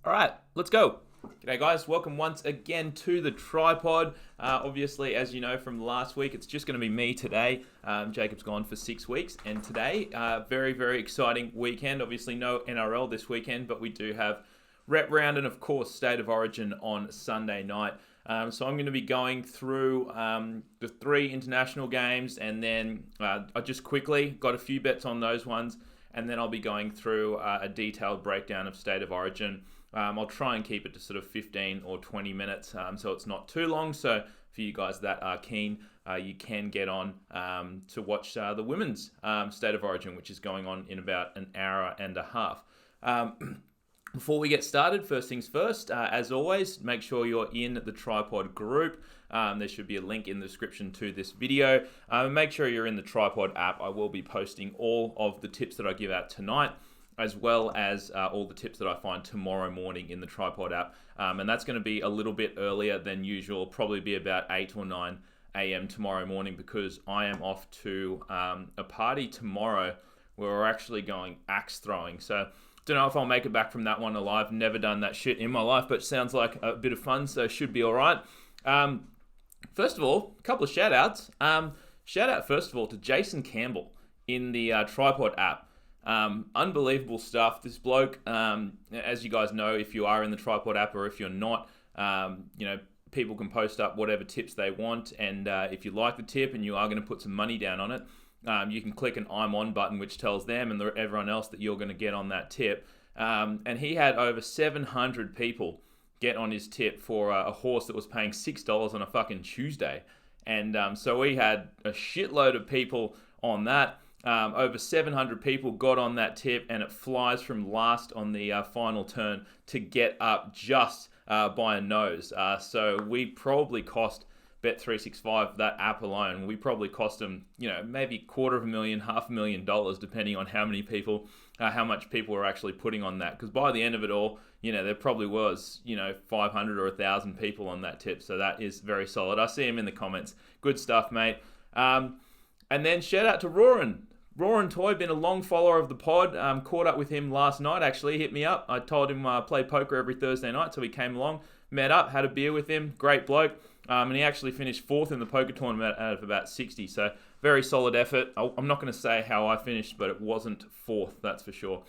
All right, let's go. G'day guys, welcome once again to the tripod. Obviously, as you know from last week, it's just going to be me today. Jacob's gone for 6 weeks, and today, very, very exciting weekend. Obviously, no NRL this weekend, but we do have Rep Round and, of course, State of Origin on Sunday night. So I'm going to be going through the 3 international games, and then I just quickly got a few bets on those ones, and then I'll be going through a detailed breakdown of State of Origin. I'll try and keep it to sort of 15 or 20 minutes, so it's not too long. So for you guys that are keen, you can get on to watch the women's State of Origin, which is going on in about an hour and a half. Before we get started, first things first, as always, make sure you're in the Tripod group. There should be a link in the description to this video. Make sure you're in the Tripod app. I will be posting all of the tips that I give out tonight, as well as all the tips that I find tomorrow morning in the Tripod app. And that's going to be a little bit earlier than usual, probably be about 8 or 9 a.m. tomorrow morning, because I am off to a party tomorrow where we're actually going axe throwing. So don't know if I'll make it back from that one alive. Never done that shit in my life, but sounds like a bit of fun, so should be all right. First of all, a couple of shout outs. Shout out first of all to Jason Campbell in the Tripod app. Unbelievable stuff. This bloke, as you guys know, if you are in the Tripod app or if you're not, people can post up whatever tips they want. And if you like the tip and you are going to put some money down on it, you can click an I'm on button, which tells them and everyone else that you're going to get on that tip. And he had over 700 people get on his tip for a horse that was paying $6 on a fucking Tuesday. And so we had a shitload of people on that. Over 700 people got on that tip, and it flies from last on the final turn to get up just by a nose. So we probably cost Bet365, that app alone, we probably cost them, maybe $250,000, $500,000, depending on how many people, how much people were actually putting on that. Because by the end of it all, there probably was, 500 or 1,000 people on that tip. So that is very solid. I see him in the comments. Good stuff, mate. And then shout out to Roran. Roran Toy, been a long follower of the pod. Caught up with him last night, actually. He hit me up. I told him I play poker every Thursday night, so he came along, met up, had a beer with him. Great bloke. And he actually finished 4th in the poker tournament out of about 60. So very solid effort. I'm not going to say how I finished, but it wasn't 4th, that's for sure.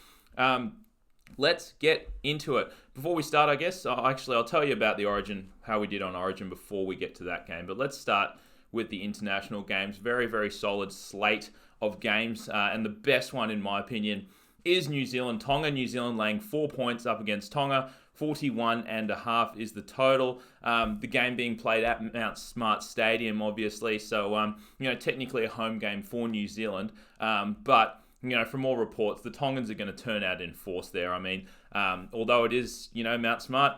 Let's get into it. Before we start, I guess, I'll tell you about the Origin, how we did on Origin before we get to that game. But let's start with the international games. Very, very solid slate of games. And the best one, in my opinion, is New Zealand Tonga. New Zealand laying 4 points up against Tonga. 41.5 is the total. The game being played at Mount Smart Stadium, obviously. So, technically a home game for New Zealand. But, from all reports, the Tongans are going to turn out in force there. I mean, although it is, Mount Smart,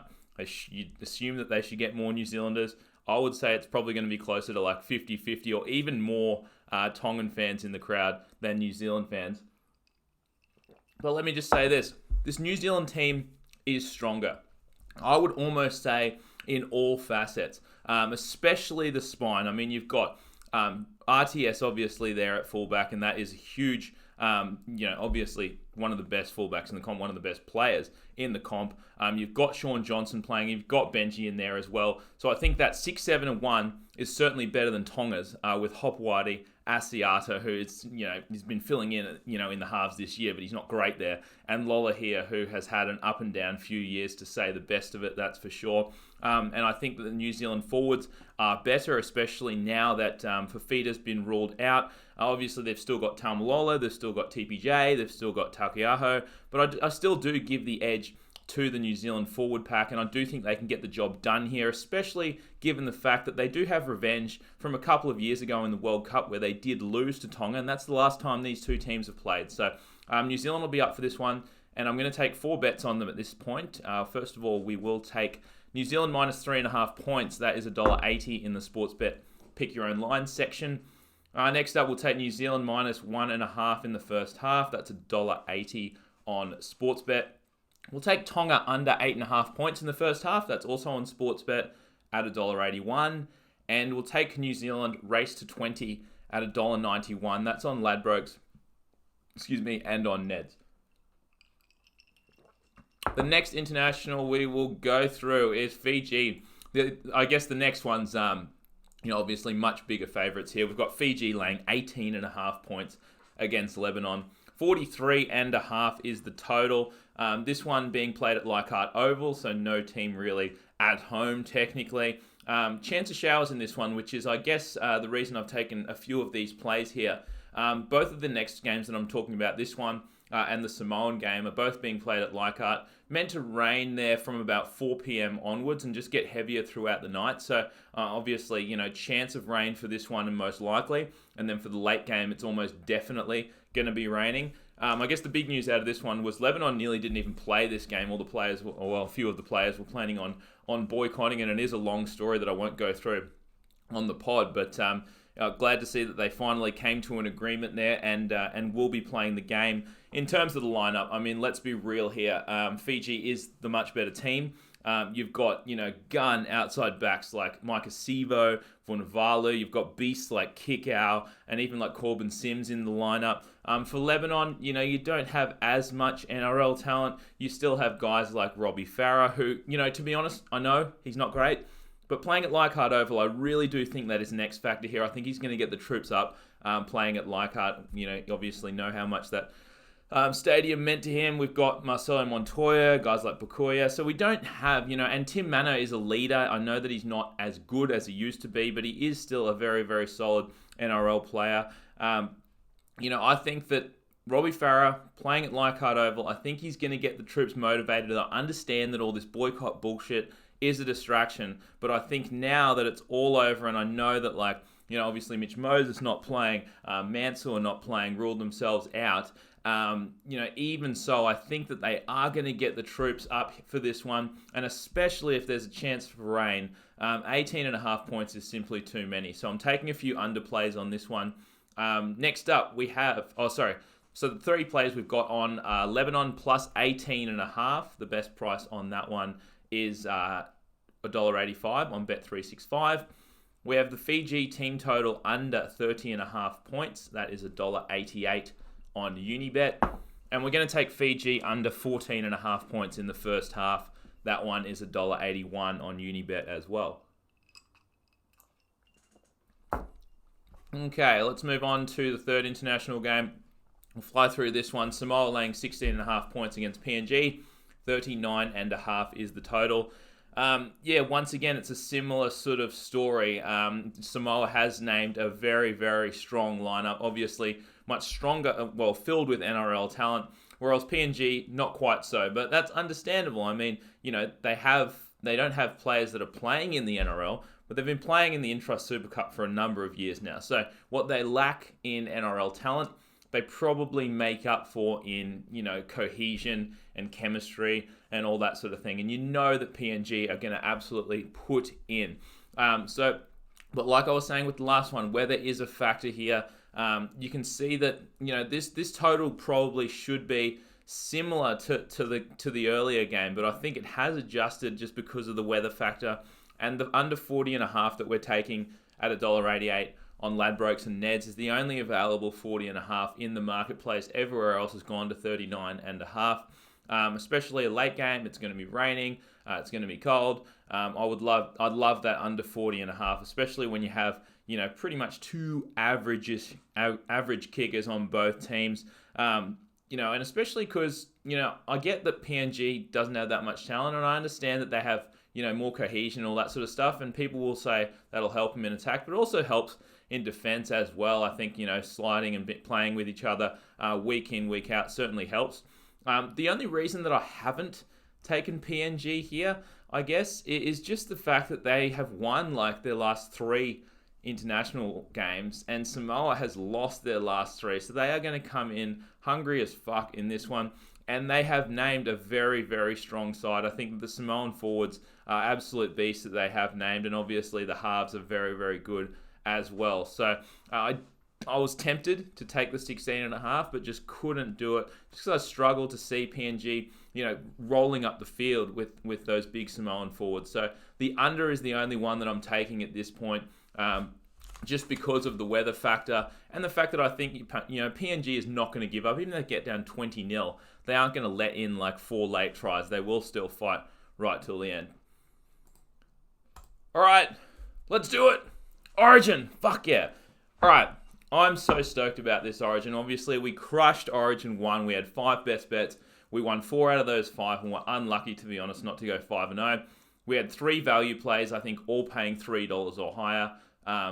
you'd assume that they should get more New Zealanders. I would say it's probably going to be closer to like 50-50 or even more Tongan fans in the crowd than New Zealand fans. But let me just say this. This New Zealand team is stronger. I would almost say in all facets, especially the spine. I mean, you've got RTS obviously there at fullback, and that is a huge, obviously one of the best fullbacks in the comp, one of the best players in the comp. You've got Sean Johnson playing, you've got Benji in there as well. So I think that 6-7-1 is certainly better than Tonga's with Hopewadi, Asiata, who is, he's been filling in, in the halves this year, but he's not great there. And Lola here, who has had an up and down few years, to say the best of it, that's for sure. And I think that the New Zealand forwards are better, especially now that Fafita's been ruled out. Obviously, they've still got Taumalola, they've still got TPJ, they've still got Taukei'aho, but I still do give the edge to the New Zealand forward pack, and I do think they can get the job done here, especially given the fact that they do have revenge from a couple of years ago in the World Cup where they did lose to Tonga, and that's the last time these two teams have played. So New Zealand will be up for this one, and I'm going to take 4 bets on them at this point. First of all, we will take New Zealand minus 3.5 points. That is $1.80 in the Sportsbet Pick Your Own Line section. Next up, we'll take New Zealand minus 1.5 in the first half. That's $1.80 on Sportsbet. We'll take Tonga under 8.5 points in the first half. That's also on Sportsbet at $1.81. And we'll take New Zealand race to 20 at $1.91. That's on Ladbrokes, and on Neds. The next international we will go through is Fiji. I guess the next one's, obviously much bigger favourites here. We've got Fiji laying 18.5 points against Lebanon. 43.5 is the total. This one being played at Leichhardt Oval, so no team really at home technically. Chance of showers in this one, which is, I guess, the reason I've taken a few of these plays here. Both of the next games that I'm talking about, this one and the Samoan game, are both being played at Leichhardt. Meant to rain there from about 4 p.m. onwards and just get heavier throughout the night. So obviously, chance of rain for this one and most likely. And then for the late game, it's almost definitely going to be raining. I guess the big news out of this one was Lebanon nearly didn't even play this game. All the players, a few of the players were planning on boycotting, and it is a long story that I won't go through on the pod. But glad to see that they finally came to an agreement there and will be playing the game. In terms of the lineup, I mean, let's be real here. Fiji is the much better team. You've got, gun outside backs like Micah Sivo, Vunivalu. You've got beasts like Kikau and even like Corbin Sims in the lineup. For Lebanon, you don't have as much NRL talent. You still have guys like Robbie Farah, who, to be honest, I know he's not great. But playing at Leichhardt Oval, I really do think that is an X factor here. I think he's going to get the troops up playing at Leichhardt. Obviously know how much that stadium meant to him. We've got Marcelo Montoya, guys like Bukoya. So we don't have, and Tim Mano is a leader. I know that he's not as good as he used to be, but he is still a very, very solid NRL player. I think that Robbie Farah playing at Leichhardt Oval, I think he's going to get the troops motivated. I understand that all this boycott bullshit is a distraction, but I think now that it's all over, and I know that obviously Mitch Moses not playing, Mansour not playing, ruled themselves out. Even so, I think that they are going to get the troops up for this one, and especially if there's a chance for rain. 18.5 points is simply too many, so I'm taking a few underplays on this one. Next up, we have, so the 3 plays we've got on Lebanon plus 18.5. The best price on that one is $1.85 on Bet365. We have the Fiji team total under 30.5 points. That is $1.88 on Unibet. And we're going to take Fiji under 14.5 points in the first half. That one is $1.81 on Unibet as well. Okay, let's move on to the third international game. We'll fly through this one. Samoa laying 16.5 points against PNG. 39.5 is the total. Once again, it's a similar sort of story. Samoa has named a very, very strong lineup. Obviously, much stronger, filled with NRL talent. Whereas PNG, not quite so. But that's understandable. I mean, they don't have players that are playing in the NRL, but they've been playing in the Intrust Super Cup for a number of years now. So what they lack in NRL talent, they probably make up for in, cohesion and chemistry and all that sort of thing. And that PNG are going to absolutely put in. But like I was saying with the last one, weather is a factor here. You can see that, this total probably should be similar to the earlier game, but I think it has adjusted just because of the weather factor. And the under 40.5 that we're taking at $1.88 on Ladbrokes and Neds is the only available 40.5 in the marketplace. Everywhere else has gone to 39.5. Especially a late game, it's going to be raining, it's going to be cold. I'd love that under 40.5, especially when you have pretty much 2 average kickers on both teams. And especially because I get that PNG doesn't have that much talent, and I understand that they have more cohesion and all that sort of stuff, and people will say that'll help them in attack, but it also helps in defense as well. I think sliding and playing with each other week in, week out certainly helps. The only reason that I haven't taken PNG here, I guess, is just the fact that they have won their last 3 international games, and Samoa has lost their last 3, so they are going to come in hungry as fuck in this one. And they have named a very, very strong side. I think the Samoan forwards are absolute beasts that they have named, and obviously the halves are very, very good as well. So I was tempted to take the 16.5, but just couldn't do it just because I struggled to see PNG, rolling up the field with those big Samoan forwards. So the under is the only one that I'm taking at this point. just because of the weather factor and the fact that I think, PNG is not going to give up. Even if they get down 20-0, they aren't going to let in like 4 late tries. They will still fight right till the end. All right, let's do it. Origin, fuck yeah. All right, I'm so stoked about this Origin. Obviously, we crushed Origin 1. We had 5 best bets. We won 4 out of those 5 and were unlucky, to be honest, not to go 5-0. We had 3 value plays, I think, all paying $3 or higher. I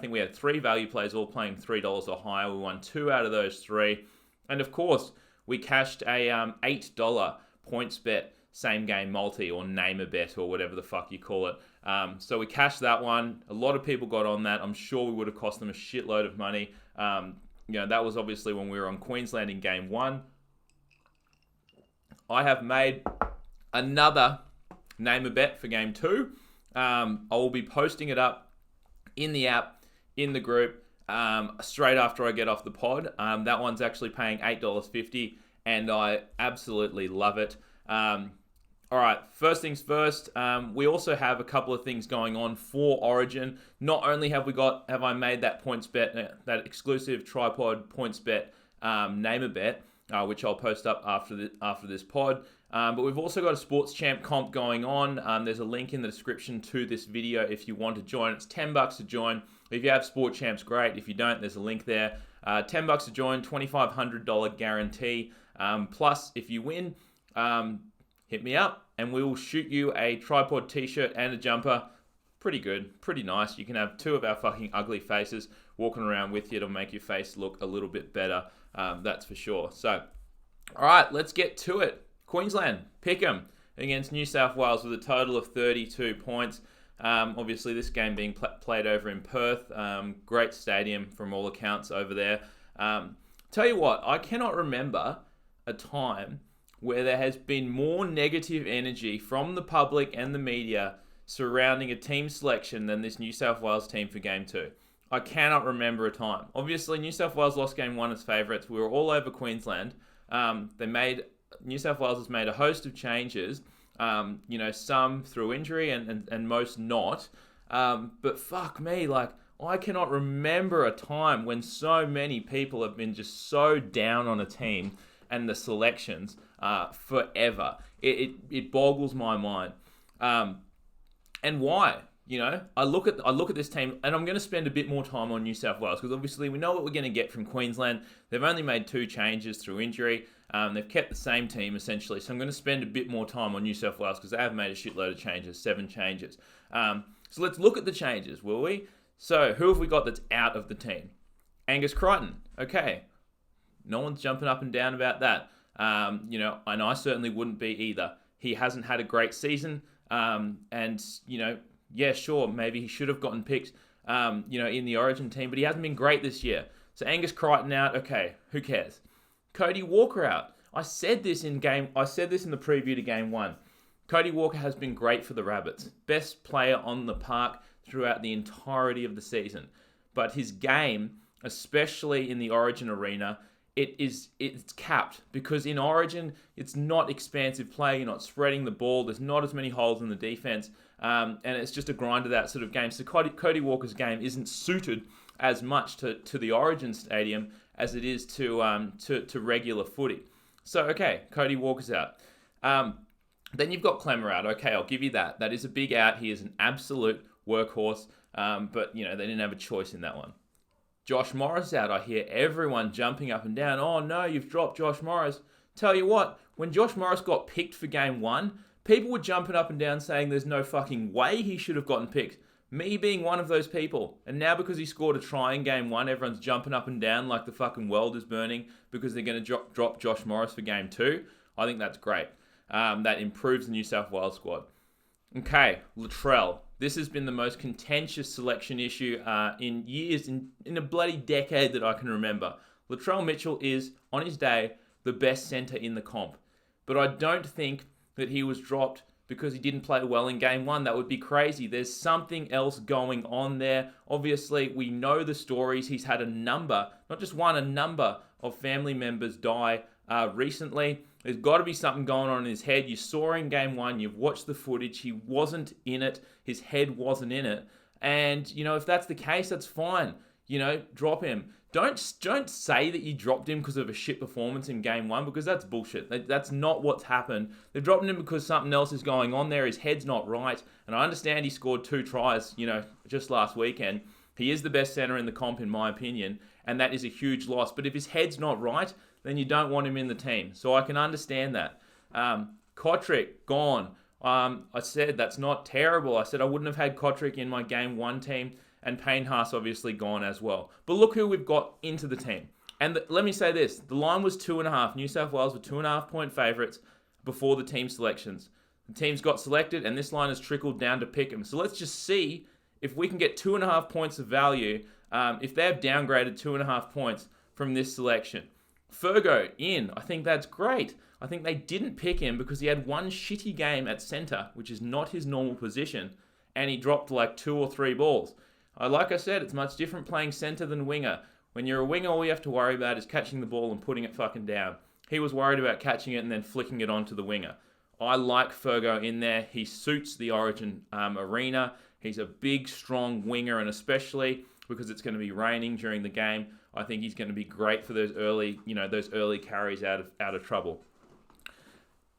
think we had 3 value plays all playing $3 or higher. We won 2 out of those 3. And of course, we cashed a $8 Pointsbet same game multi, or name a bet, or whatever the fuck you call it. So we cashed that one. A lot of people got on that. I'm sure we would have cost them a shitload of money. That was obviously when we were on Queensland in game 1. I have made another name a bet for game 2. I will be posting it up in the app, in the group, straight after I get off the pod. That one's actually paying $8.50, and I absolutely love it. All right, first things first, we also have a couple of things going on for Origin. Not only have I made that Pointsbet, that exclusive tripod Pointsbet name a bet, which I'll post up after this pod. But we've also got a Sports Champ comp going on. There's a link in the description to this video if you want to join. It's $10 to join. If you have Sports Champs, great. If you don't, there's a link there. $10 to join, $2,500 guarantee. Plus, if you win, hit me up and we will shoot you a tripod t-shirt and a jumper. Pretty good, pretty nice. You can have 2 of our fucking ugly faces walking around with you to make your face look a little bit better. That's for sure. So, all right, let's get to it. Queensland, Pick'em against New South Wales with a total of 32 points. Obviously, this game being played over in Perth. Great stadium from all accounts over there. Tell you what, I cannot remember a time where there has been more negative energy from the public and the media surrounding a team selection than this New South Wales team for Game 2. I cannot remember a time. Obviously, New South Wales lost Game 1 as favourites. We were all over Queensland. New South Wales has made a host of changes, some through injury and most not. But fuck me, I cannot remember a time when so many people have been just so down on a team and the selections forever. It boggles my mind. And why? I look at this team, and I'm going to spend a bit more time on New South Wales because obviously we know what we're going to get from Queensland. They've only made 2 changes through injury. They've kept the same team essentially, so I'm going to spend a bit more time on New South Wales because they have made a shitload of changes, 7 changes. So let's look at the changes, will we? So who have we got that's out of the team? Angus Crichton. Okay. No one's jumping up and down about that. And I certainly wouldn't be either. He hasn't had a great season. Yeah, sure, maybe he should have gotten picked, in the Origin team, but he hasn't been great this year. So Angus Crichton out, okay, who cares? Kodi Walker out. I said this in the preview to Game 1. Kodi Walker has been great for the Rabbits. Best player on the park throughout the entirety of the season. But his game, especially in the Origin arena, it's capped because in Origin, it's not expansive play. You're not spreading the ball. There's not as many holes in the defense. And it's just a grind of that sort of game. So Kodi Walker's game isn't suited as much to the Origin stadium as it is to regular footy. So, okay, Kodi Walker's out. Then you've got Clemmer out. Okay, I'll give you that. That is a big out. He is an absolute workhorse. But, they didn't have a choice in that one. Josh Morris out. I hear everyone jumping up and down. Oh, no, you've dropped Josh Morris. Tell you what, when Josh Morris got picked for Game 1, people were jumping up and down saying there's no fucking way he should have gotten picked. Me being one of those people. And now because he scored a try in Game 1, everyone's jumping up and down like the fucking world is burning because they're going to drop Josh Morris for Game 2. I think that's great. That improves the New South Wales squad. Okay, Latrell. This has been the most contentious selection issue in years, in a bloody decade that I can remember. Latrell Mitchell is, on his day, the best centre in the comp. But I don't think that he was dropped because he didn't play well in Game 1. That would be crazy. There's something else going on there. Obviously, we know the stories. He's had a number, not just one, a number of family members die recently. There's got to be something going on in his head. You saw in Game 1, you've watched the footage. He wasn't in it. His head wasn't in it. And, if that's the case, that's fine. Drop him. Don't say that you dropped him because of a shit performance in game 1, because that's bullshit. That's not what's happened. They've dropped him because something else is going on there. His head's not right. And I understand he scored 2 tries, just last weekend. He is the best centre in the comp, in my opinion, and that is a huge loss. But if his head's not right, then you don't want him in the team. So I can understand that. Kotrick, gone. I said that's not terrible. I said I wouldn't have had Kotrick in my game 1 team, and Payne Haas obviously gone as well. But look who we've got into the team. And let me say this. The line was 2.5. New South Wales were 2.5 point favourites before the team selections. The teams got selected, and this line has trickled down to pick 'em. So let's just see if we can get 2.5 points of value, if they've downgraded 2.5 points from this selection. Fergo in. I think that's great. I think they didn't pick him because he had one shitty game at centre, which is not his normal position, and he dropped like 2 or 3 balls. Like I said, it's much different playing centre than winger. When you're a winger, all you have to worry about is catching the ball and putting it fucking down. He was worried about catching it and then flicking it onto the winger. I like Fergo in there. He suits the Origin arena. He's a big, strong winger, and especially because it's going to be raining during the game, I think he's going to be great for those early carries out of trouble.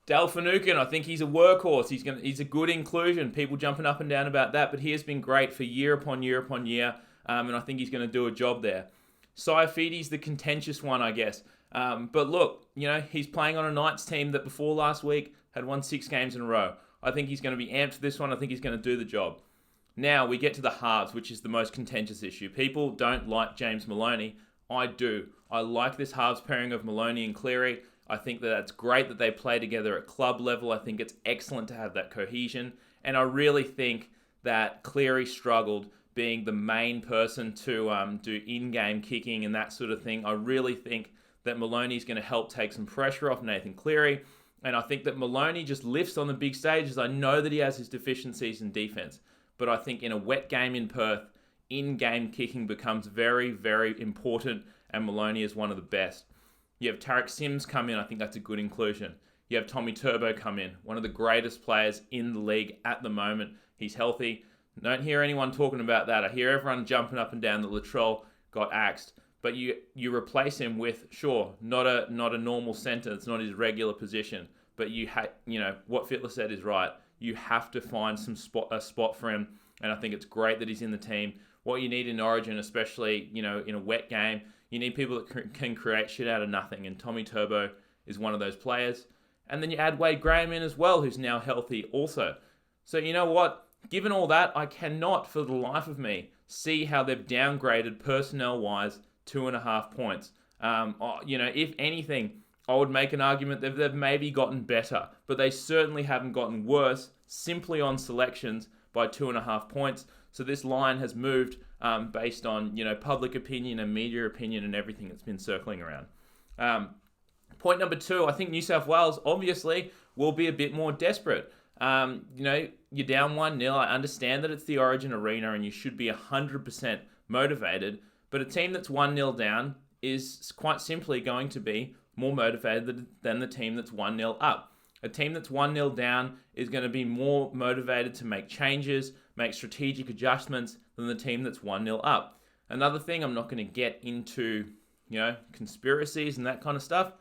Dal Finucane, I think he's a workhorse. He's a good inclusion. People jumping up and down about that, but he has been great for year upon year upon year, and I think he's going to do a job there. Saifidi's the contentious one, I guess. But look, he's playing on a Knights team that before last week had won 6 games in a row. I think he's going to be amped for this one. I think he's going to do the job. Now we get to the halves, which is the most contentious issue. People don't like James Maloney. I do. I like this halves pairing of Maloney and Cleary. I think that's great that they play together at club level. I think it's excellent to have that cohesion. And I really think that Cleary struggled being the main person to do in-game kicking and that sort of thing. I really think that Maloney's going to help take some pressure off Nathan Cleary. And I think that Maloney just lifts on the big stages. I know that he has his deficiencies in defense. But I think in a wet game in Perth, in-game kicking becomes very, very important. And Maloney is one of the best. You have Tarek Sims come in. I think that's a good inclusion. You have Tommy Turbo come in. One of the greatest players in the league at the moment. He's healthy. Don't hear anyone talking about that. I hear everyone jumping up and down that Latrell got axed. But you replace him with, sure, not a normal centre. It's not his regular position. But what Fitler said is right. You have to find a spot for him. And I think it's great that he's in the team. What you need in Origin, especially, in a wet game, you need people that can create shit out of nothing. And Tommy Turbo is one of those players. And then you add Wade Graham in as well, who's now healthy also. So you know what? Given all that, I cannot for the life of me see how they've downgraded personnel-wise 2.5 points. If anything, I would make an argument that they've maybe gotten better, but they certainly haven't gotten worse simply on selections by 2.5 points. So this line has moved based on public opinion and media opinion and everything that's been circling around. Point number 2, I think New South Wales obviously will be a bit more desperate. You're down 1-0. I understand that it's the Origin arena and you should be 100% motivated, but a team that's 1-0 down is quite simply going to be more motivated than the team that's 1-0 up. A team that's 1-0 down is going to be more motivated to make changes, make strategic adjustments than the team that's 1-0 up. Another thing, I'm not going to get into, conspiracies and that kind of stuff,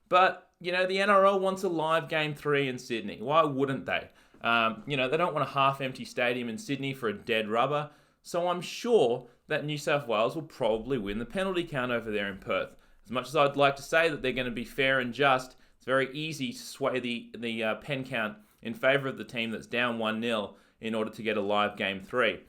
but, the NRL wants a live Game 3 in Sydney. Why wouldn't they? They don't want a half-empty stadium in Sydney for a dead rubber, so I'm sure that New South Wales will probably win the penalty count over there in Perth. As much as I'd like to say that they're going to be fair and just, it's very easy to sway the pen count in favour of the team that's down 1-0 in order to get a live Game 3.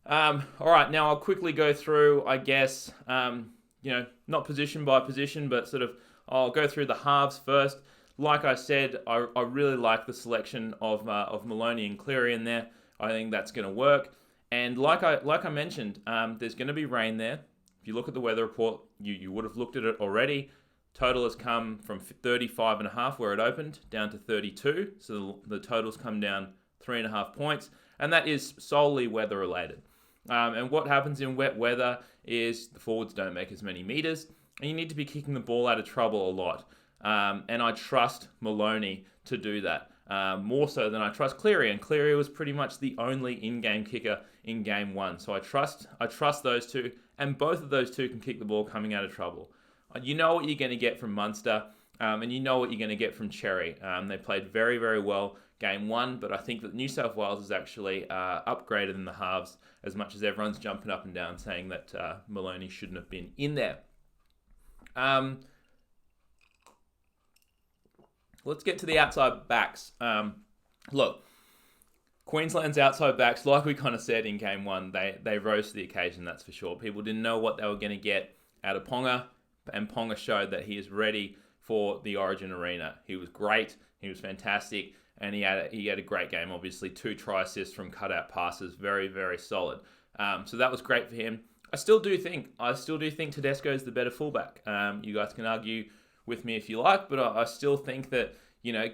All right, now I'll quickly go through, I guess, not position by position, but sort of I'll go through the halves first. Like I said, I really like the selection of Maloney and Cleary in there. I think that's going to work. And like I mentioned, there's going to be rain there. If you look at the weather report, you would have looked at it already. Total has come from 35.5 where it opened down to 32. So the total's come down 3.5 points. And that is solely weather related. And what happens in wet weather is the forwards don't make as many meters. And you need to be kicking the ball out of trouble a lot. And I trust Maloney to do that. more so than I trust Cleary. And Cleary was pretty much the only in-game kicker in game one. So I trust those two, and both of those two can kick the ball coming out of trouble. You know what you're going to get from Munster, and you know what you're going to get from Cherry. They played very, very well game one, but I think that New South Wales is actually upgraded in the halves, as much as everyone's jumping up and down saying that Maloney shouldn't have been in there. Let's get to the outside backs. Look, Queensland's outside backs, like we kind of said in game one, they rose to the occasion, that's for sure. People didn't know what they were going to get out of Ponga, and Ponga showed that he is ready for the Origin arena. He was great, he was fantastic, and he had a great game, obviously. 2 try assists from cutout passes, very, very solid. So that was great for him. I still do think Tedesco is the better fullback. You guys can argue with me if you like, but I still think that,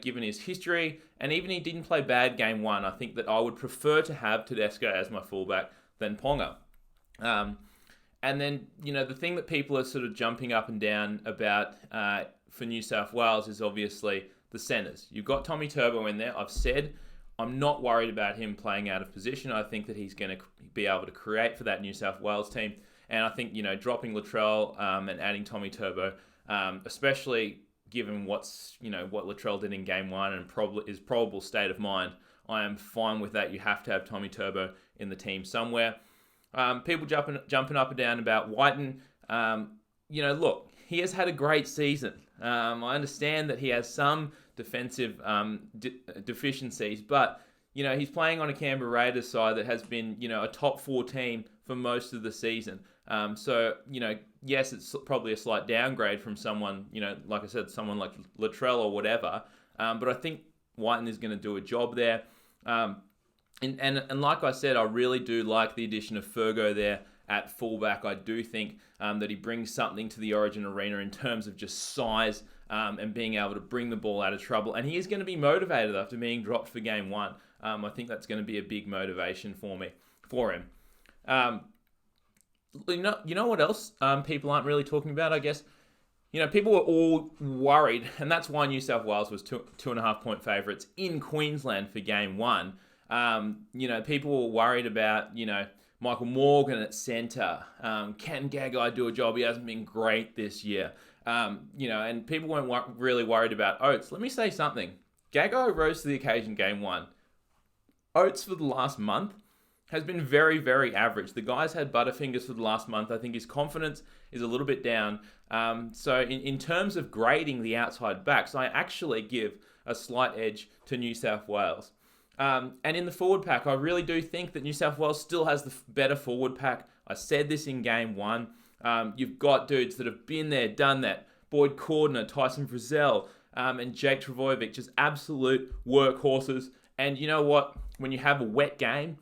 given his history, and even he didn't play bad game one, I think that I would prefer to have Tedesco as my fullback than Ponga. And then, the thing that people are sort of jumping up and down about for New South Wales is obviously the centres. You've got Tommy Turbo in there. I've said I'm not worried about him playing out of position. I think that he's going to be able to create for that New South Wales team. And I think, dropping Latrell and adding Tommy Turbo, especially given what Latrell did in game one and his probable state of mind, I am fine with that. You have to have Tommy Turbo in the team somewhere. People jumping up and down about Whiten. Look, he has had a great season. I understand that he has some defensive deficiencies, but he's playing on a Canberra Raiders side that has been a top 4 team for most of the season. So yes, it's probably a slight downgrade from someone like I said, someone like Latrell or whatever. But I think Whiten is going to do a job there. And like I said, I really do like the addition of Fergo there at fullback. I do think that he brings something to the Origin arena in terms of just size and being able to bring the ball out of trouble. And he is going to be motivated after being dropped for game one. I think that's going to be a big motivation for him. You know what else people aren't really talking about, I guess? People were all worried, and that's why New South Wales was 2.5 point favourites in Queensland for game one. People were worried about, Michael Morgan at centre. Can Gagai do a job? He hasn't been great this year. And people weren't really worried about Oates. Let me say something. Gagai rose to the occasion game one. Oates for the last month has been very, very average. The guy's had butterfingers for the last month. I think his confidence is a little bit down. So in terms of grading the outside backs, I actually give a slight edge to New South Wales. And in the forward pack, I really do think that New South Wales still has the better forward pack. I said this in game one. You've got dudes that have been there, done that. Boyd Cordner, Tyson Frizzell, and Jake Trbojevic, just absolute workhorses. And you know what? When you have a wet game,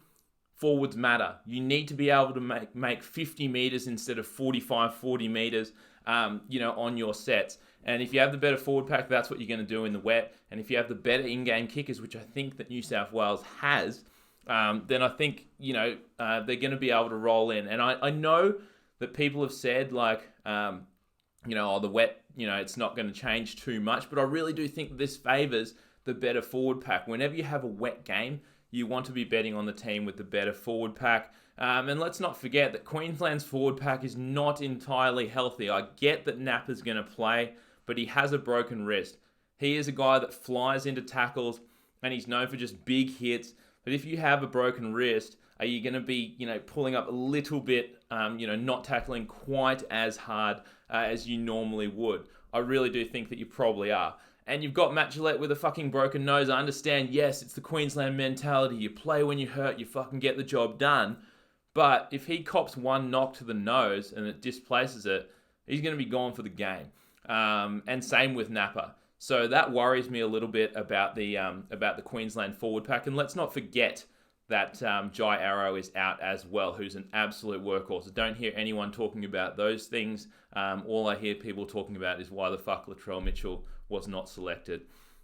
forwards matter. You need to be able to make 50 metres instead of 45, 40 metres, on your sets. And if you have the better forward pack, that's what you're going to do in the wet. And if you have the better in-game kickers, which I think that New South Wales has, then I think, they're going to be able to roll in. And I know that people have said, the wet, it's not going to change too much. But I really do think this favours the better forward pack. Whenever you have a wet game, you want to be betting on the team with the better forward pack. And let's not forget that Queensland's forward pack is not entirely healthy. I get that Napper's going to play, but he has a broken wrist. He is a guy that flies into tackles, and he's known for just big hits. But if you have a broken wrist, are you going to be, pulling up a little bit, not tackling quite as hard as you normally would? I really do think that you probably are. And you've got Matt Gillette with a fucking broken nose. I understand, yes, it's the Queensland mentality. You play when you hurt, you fucking get the job done. But if he cops one knock to the nose and it displaces it, he's going to be gone for the game. And same with Napper. So that worries me a little bit about the Queensland forward pack. And let's not forget that Jai Arrow is out as well, who's an absolute workhorse. I don't hear anyone talking about those things. All I hear people talking about is why the fuck Latrell Mitchell was not selected.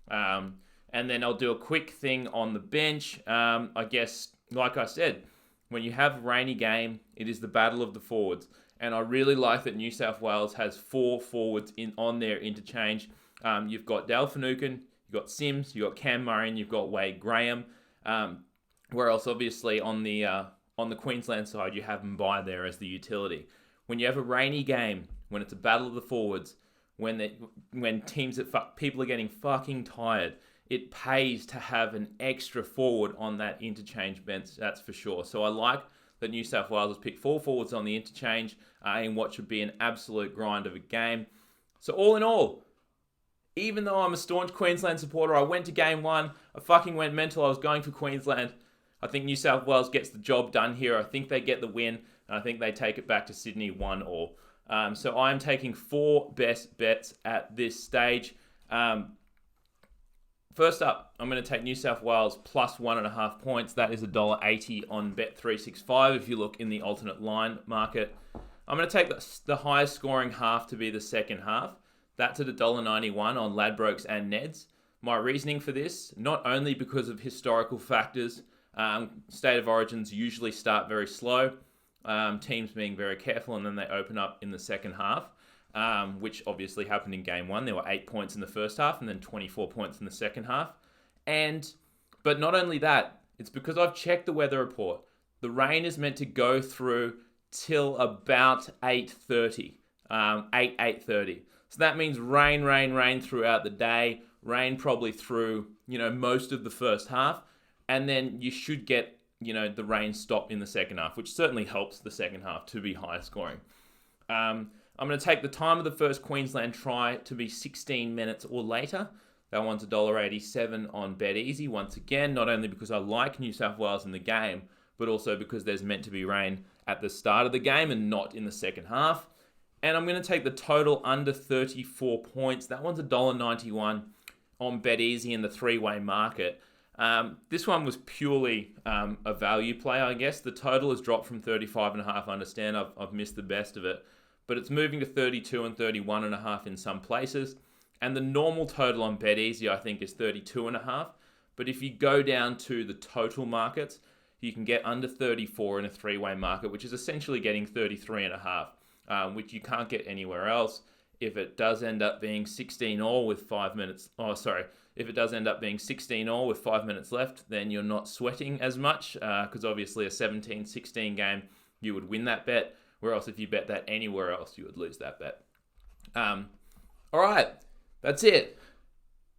And then I'll do a quick thing on the bench. I guess, like I said, when you have a rainy game, it is the battle of the forwards. And I really like that New South Wales has 4 forwards on their interchange. You've got Dale Finucane, You've got Sims, you've got Cam Murray, and you've got Wade Graham. Where else, obviously, on the Queensland side, you have Mbai there as the utility. When you have a rainy game, when it's a battle of the forwards, when teams people are getting fucking tired, it pays to have an extra forward on that interchange bench, that's for sure. So I like that New South Wales has picked 4 forwards on the interchange in what should be an absolute grind of a game. So all in all, even though I'm a staunch Queensland supporter, I went to game 1, I fucking went mental, I was going for Queensland. I think New South Wales gets the job done here. I think they get the win, and I think they take it back to Sydney 1-1. So I'm taking 4 best bets at this stage. First up, I'm going to take New South Wales plus 1.5 points. That is $1.80 on Bet365 if you look in the alternate line market. I'm going to take the highest scoring half to be the second half. That's at $1.91 on Ladbrokes and Neds. My reasoning for this, not only because of historical factors, State of Origins usually start very slow, teams being very careful, and then they open up in the second half, which obviously happened in game 1. There were 8 points in the first half and then 24 points in the second half. But not only that, it's because I've checked the weather report. The rain is meant to go through till about 8:30, 8:30. So that means rain throughout the day, rain probably through, most of the first half, and then you should get, the rain stop in the second half, which certainly helps the second half to be higher scoring. I'm going to take the time of the first Queensland try to be 16 minutes or later. That one's $1.87 on BetEasy. Once again, not only because I like New South Wales in the game, but also because there's meant to be rain at the start of the game and not in the second half. And I'm going to take the total under 34 points. That one's $1.91 on BetEasy in the three-way market. This one was purely a value play, I guess. The total has dropped from 35.5. I understand I've missed the best of it. But it's moving to 32 and 31.5 in some places. And the normal total on BetEasy, I think, is 32.5. But if you go down to the total markets, you can get under 34 in a three-way market, which is essentially getting 33.5, which you can't get anywhere else. If it does end up being 16 all with 5 minutes, if it does end up being 16 all with 5 minutes left, then you're not sweating as much, because obviously a 17-16 game, you would win that bet. Whereas if you bet that anywhere else, you would lose that bet. All right, that's it.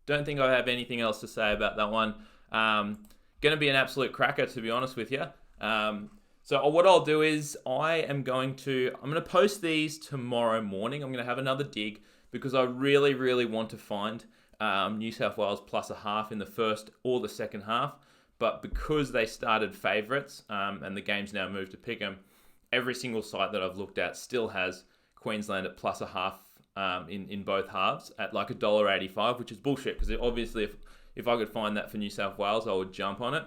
Don't think I have anything else to say about that one. Going to be an absolute cracker, to be honest with you. So what I'll do is I'm going to post these tomorrow morning. I'm going to have another dig because I really, really want to find New South Wales plus a half in the first or the second half. But because they started favourites and the game's now moved to pick'em, every single site that I've looked at still has Queensland at plus a half in both halves at like $1.85, which is bullshit because obviously if I could find that for New South Wales, I would jump on it.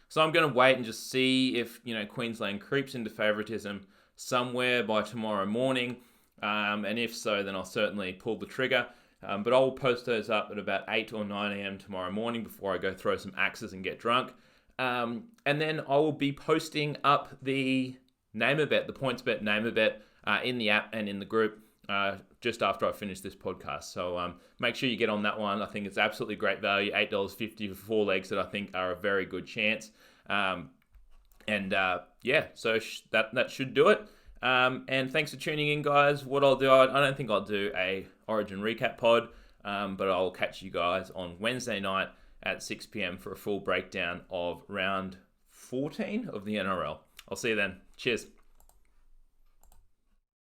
So I'm going to wait and just see if Queensland creeps into favouritism somewhere by tomorrow morning. And if so, then I'll certainly pull the trigger. But I'll post those up at about 8 or 9 a.m. tomorrow morning before I go throw some axes and get drunk. And then I will be posting up the Name-A-Bet, the Pointsbet Name-A-Bet in the app and in the group just after I finish this podcast. So make sure you get on that one. I think it's absolutely great value, $8.50 for 4 legs that I think are a very good chance. So that should do it. And thanks for tuning in, guys. What I'll do, I don't think I'll do a Origin recap pod, but I'll catch you guys on Wednesday night at 6 p.m. for a full breakdown of round 14 of the NRL. I'll see you then. Cheers.